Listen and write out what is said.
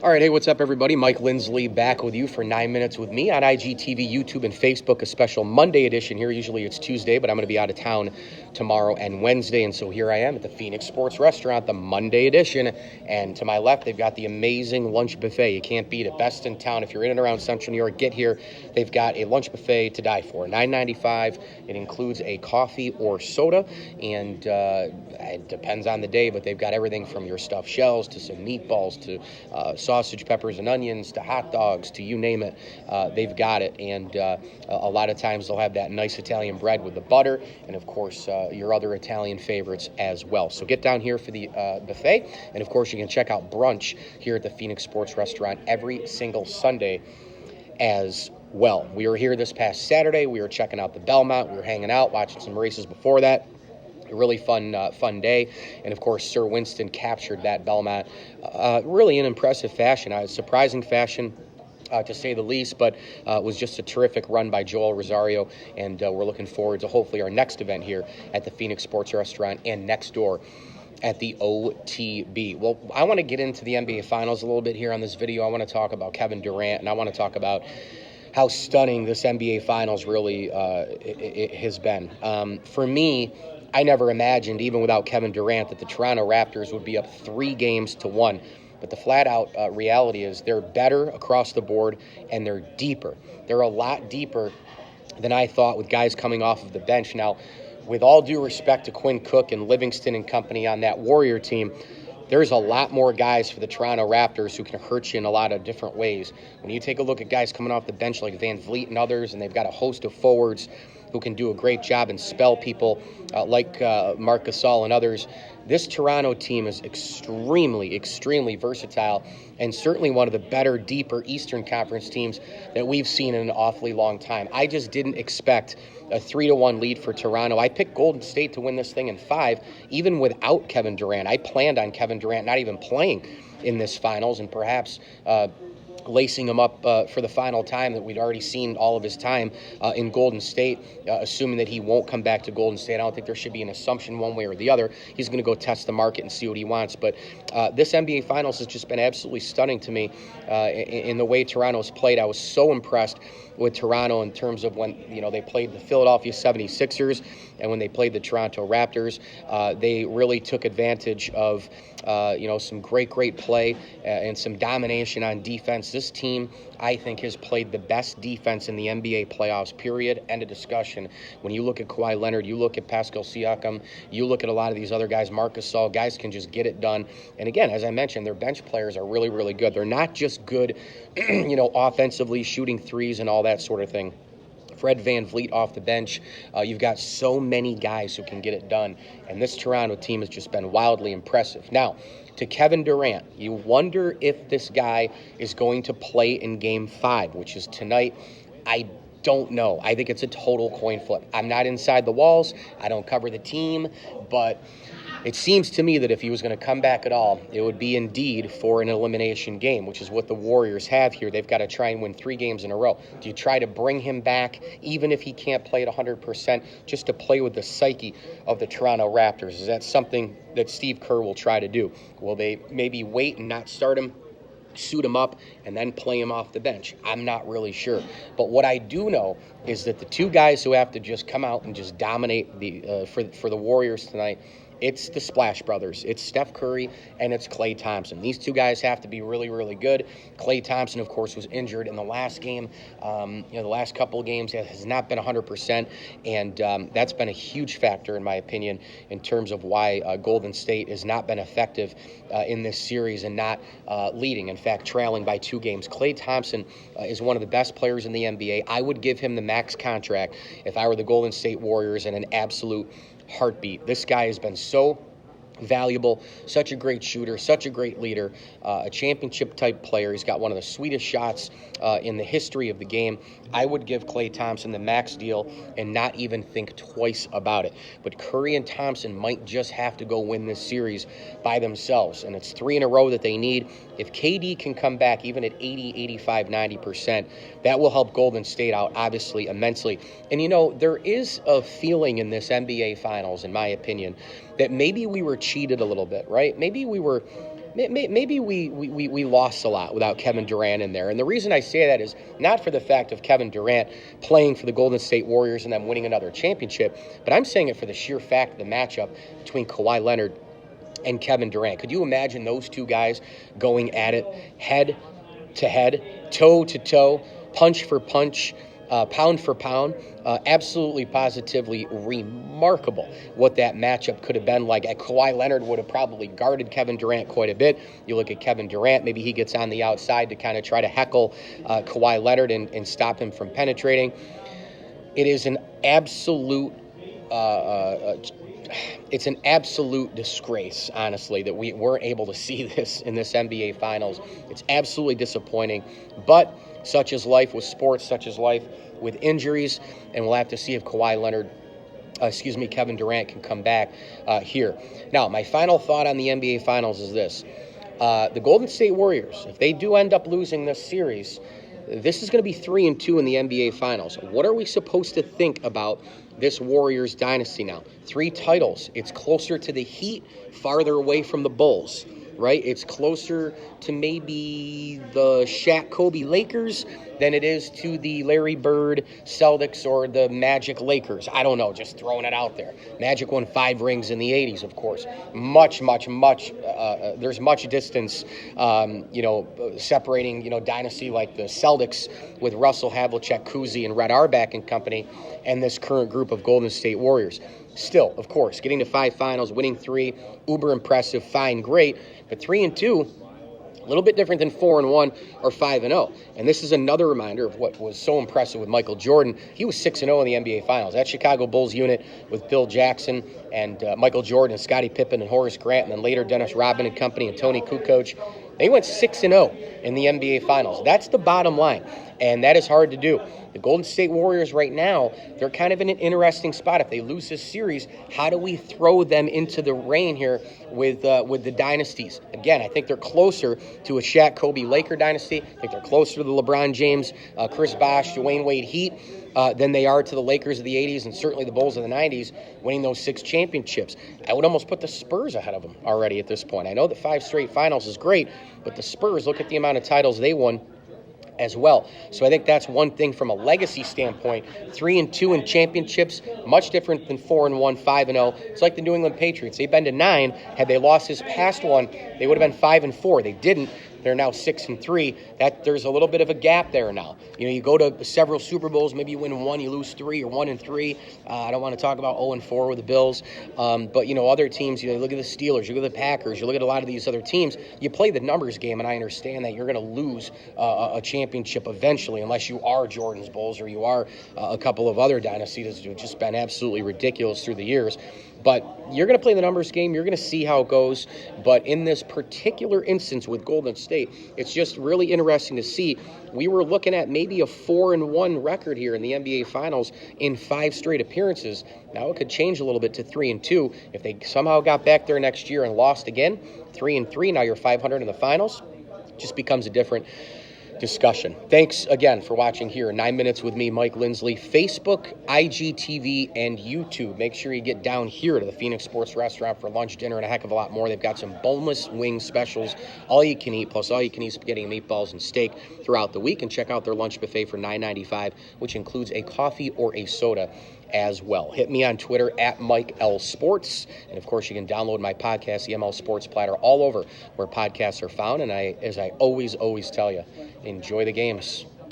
All right, hey, what's up, everybody? Mike Lindsley back with you for 9 Minutes with me on IGTV, YouTube, and Facebook, a special Monday edition here. Usually it's Tuesday, but I'm going to be out of town tomorrow and Wednesday, and so here I am at the Phoenix Sports Restaurant, the Monday edition, and to my left, they've got the amazing lunch buffet. You can't beat it. Best in town. If you're in and around Central New York, get here. They've got a lunch buffet to die for, $9.95. It includes a coffee or soda, and it depends on the day, but they've got everything from your stuffed shells to some meatballs to sausage, peppers, and onions to hot dogs to you name it. They've got it, and a lot of times they'll have that nice Italian bread with the butter, and of course your other Italian favorites as well. So get down here for the buffet, and of course you can check out brunch here at the Phoenix Sports Restaurant every single Sunday as well. We were here this past Saturday. We were checking out the Belmont. We were hanging out, watching some races before that. A really fun day, and of course Sir Winston captured that Belmont really in impressive fashion, surprising fashion to say the least, but it was just a terrific run by Joel Rosario, and we're looking forward to hopefully our next event here at the Phoenix Sports Restaurant and next door at the OTB. Well, I want to get into the NBA Finals a little bit here on this video. I want to talk about Kevin Durant, and I want to talk about how stunning this NBA Finals really it has been. For me, I never imagined, even without Kevin Durant, that the Toronto Raptors would be up 3-1. But the flat-out reality is they're better across the board, and they're deeper. They're a lot deeper than I thought with guys coming off of the bench. Now, with all due respect to Quinn Cook and Livingston and company on that Warrior team, there's a lot more guys for the Toronto Raptors who can hurt you in a lot of different ways. When you take a look at guys coming off the bench like Van Vliet and others, and they've got a host of forwards who can do a great job and spell people like Marc Gasol and others, this Toronto team is extremely versatile, and certainly one of the better, deeper Eastern Conference teams that we've seen in an awfully long time. I just didn't expect a 3-1 lead for Toronto. I picked Golden State to win this thing in 5, even without Kevin Durant. I planned on Kevin Durant not even playing in this finals, and perhaps lacing him up for the final time that we'd already seen all of his time in Golden State, assuming that he won't come back to Golden State. I don't think there should be an assumption one way or the other. He's going to go test the market and see what he wants. But this NBA Finals has just been absolutely stunning to me in the way Toronto's played. I was so impressed with Toronto in terms of when they played the Philadelphia 76ers and when they played the Toronto Raptors. They really took advantage of some great play and some domination on defense. This team, I think, has played the best defense in the NBA playoffs, period, end of discussion. When you look at Kawhi Leonard, you look at Pascal Siakam, you look at a lot of these other guys, Marc Gasol, guys can just get it done. And again, as I mentioned, their bench players are really good. They're not just good, offensively shooting threes and all that sort of thing. Fred Van Vliet off the bench. You've got so many guys who can get it done. And this Toronto team has just been wildly impressive. Now, to Kevin Durant, you wonder if this guy is going to play in Game 5, which is tonight. I don't know. I think it's a total coin flip. I'm not inside the walls. I don't cover the team. But it seems to me that if he was going to come back at all, it would be indeed for an elimination game, which is what the Warriors have here. They've got to try and win 3 games in a row. Do you try to bring him back, even if he can't play at 100%, just to play with the psyche of the Toronto Raptors? Is that something that Steve Kerr will try to do? Will they maybe wait and not start him, suit him up, and then play him off the bench? I'm not really sure. But what I do know is that the 2 guys who have to just come out and just dominate the for the Warriors tonight, it's the Splash Brothers. It's Steph Curry and it's Klay Thompson. These 2 guys have to be really good. Klay Thompson, of course, was injured in the last game. The last couple of games has not been 100%, and that's been a huge factor, in my opinion, in terms of why Golden State has not been effective in this series and not leading. In fact, trailing by 2 games. Klay Thompson is one of the best players in the NBA. I would give him the max contract if I were the Golden State Warriors, and an absolute heartbeat. This guy has been so valuable, such a great shooter, such a great leader, a championship-type player. He's got one of the sweetest shots in the history of the game. I would give Klay Thompson the max deal and not even think twice about it. But Curry and Thompson might just have to go win this series by themselves, and it's 3 in a row that they need. If KD can come back even at 80, 85, 90%, that will help Golden State out, obviously, immensely. And, there is a feeling in this NBA Finals, in my opinion, that maybe we were cheated a little bit, right? Maybe we were maybe we lost a lot without Kevin Durant in there. And the reason I say that is not for the fact of Kevin Durant playing for the Golden State Warriors and then winning another championship, but I'm saying it for the sheer fact of the matchup between Kawhi Leonard and Kevin Durant. Could you imagine those two guys going at it head to head, toe to toe, punch for punch, pound for pound? Absolutely, positively remarkable what that matchup could have been like. Kawhi Leonard would have probably guarded Kevin Durant quite a bit. You look at Kevin Durant, maybe he gets on the outside to kind of try to heckle Kawhi Leonard and stop him from penetrating. It is an absolute it's an absolute disgrace, honestly, that we weren't able to see this in this NBA Finals. It's absolutely disappointing, but such is life with sports, such is life with injuries, and we'll have to see if Kevin Durant can come back here. Now, my final thought on the NBA Finals is this. The Golden State Warriors, if they do end up losing this series, this is going to be 3-2 in the NBA Finals. What are we supposed to think about this Warriors dynasty now? 3 titles. It's closer to the Heat, farther away from the Bulls, right? It's closer to maybe the Shaq Kobe Lakers than it is to the Larry Bird Celtics or the Magic Lakers. I don't know, just throwing it out there. Magic won 5 rings in the 80s, of course. Much, there's much distance, separating, dynasty like the Celtics with Russell, Havlicek, Cousy, and Red Auerbach and company, and this current group of Golden State Warriors. Still, of course, getting to 5 finals, winning 3, uber impressive, fine, great, but 3-2, a little bit different than 4-1 or 5-0. And this is another reminder of what was so impressive with Michael Jordan. He was 6-0 in the NBA Finals. That Chicago Bulls unit with Bill Jackson and Michael Jordan and Scottie Pippen and Horace Grant, and then later Dennis Rodman and company and Tony Kukoc. They went 6-0 in the NBA Finals. That's the bottom line, and that is hard to do. The Golden State Warriors right now, they're kind of in an interesting spot. If they lose this series, how do we throw them into the rain here with the dynasties? Again, I think they're closer to a Shaq Kobe Laker dynasty. I think they're closer to the LeBron James, Chris Bosh, Dwayne Wade Heat than they are to the Lakers of the 80s and certainly the Bulls of the 90s winning those 6 championships. I would almost put the Spurs ahead of them already at this point. I know that 5 straight finals is great, but the Spurs, look at the amount of titles they won as well. So I think that's one thing from a legacy standpoint. 3-2 in championships, much different than 4-1, 5-0. It's like the New England Patriots. They've been to 9. Had they lost this past one, they would have been 5-4. They didn't. They're now 6-3. There's a little bit of a gap there now. You go to several Super Bowls, maybe you win 1, you lose 3, or 1-3. I don't want to talk about 0-4 with the Bills, but other teams. You look at the Steelers, you look at the Packers, you look at a lot of these other teams. You play the numbers game, and I understand that you're going to lose a championship eventually, unless you are Jordan's Bulls or you are a couple of other dynasties that have just been absolutely ridiculous through the years. But you're going to play the numbers game. You're going to see how it goes. But in this particular instance with Golden State, it's just really interesting to see. We were looking at maybe a 4-1 record here in the NBA Finals in 5 straight appearances. Now it could change a little bit to 3-2 if they somehow got back there next year and lost again. 3-3. Now you're 500 in the finals. Just becomes a different discussion. Thanks again for watching here. 9 Minutes with me, Mike Lindsley. Facebook, IGTV, and YouTube. Make sure you get down here to the Phoenix Sports Restaurant for lunch, dinner, and a heck of a lot more. They've got some boneless wing specials, all you can eat, plus all you can eat spaghetti and meatballs and steak throughout the week. And check out their lunch buffet for $9.95, which includes a coffee or a soda as well. Hit me on Twitter at Mike L Sports. And of course, you can download my podcast, the ML Sports Platter, all over where podcasts are found. And as I always tell you, enjoy the games.